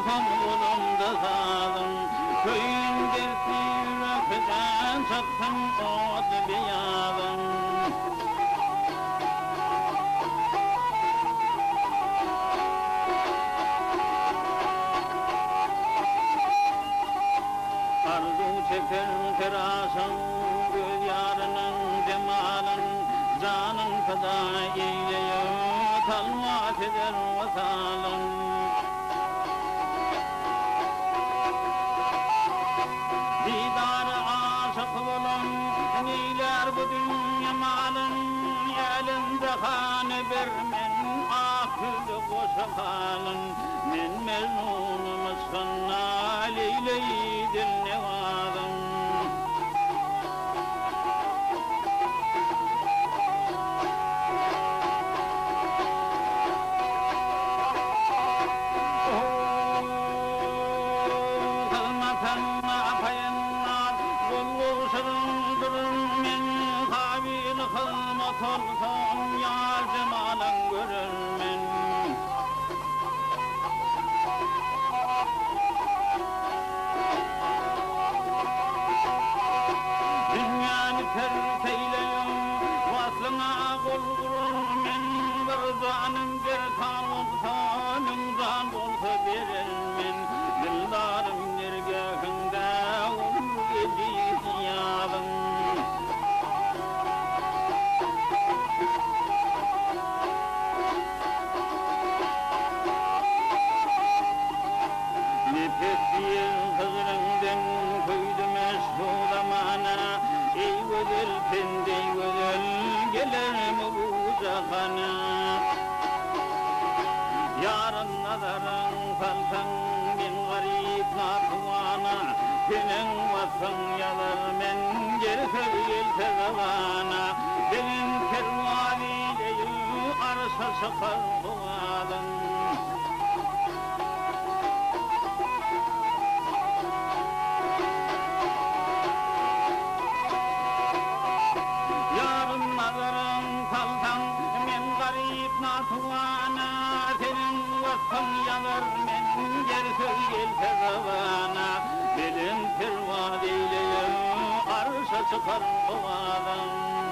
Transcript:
Telefon kolumda sağdım, köyün dertli öpüden çıktım ot bir yadım. Arzu çeker terasın, göz yarının cemalın, canın feda eyleyor, talvat eder vasalın. Didar-ı aşık bulun, neyler bu dünya malın, elinde hanı vermen, akıllı koşu halın. Men mecnunum ısınna, Leyla-i dil nevadım. Motorsam ya cemalın görürmen. Dünyanı terk eyleyin, vaslına kul vururmen. Bir canın gerkan olsa, min can olsa verirmen. Dildarım dergahında olur gecik yalın. Nefessiz hızrından koydum eşhulamana. Ey güzel pende, ey güzel gelirim bu cahana. Yarın nazarın salsan bin garip natuvana. Senin vasfın yalar men gerse gelse zavana. Senin kervaniyle arsa sıkar kuvadın. Nazarın salsan men garip natuvana. Senin vasfın yanar men gerse gelse zavana. Benim pervan eyleyim arşa çıkar kovadan.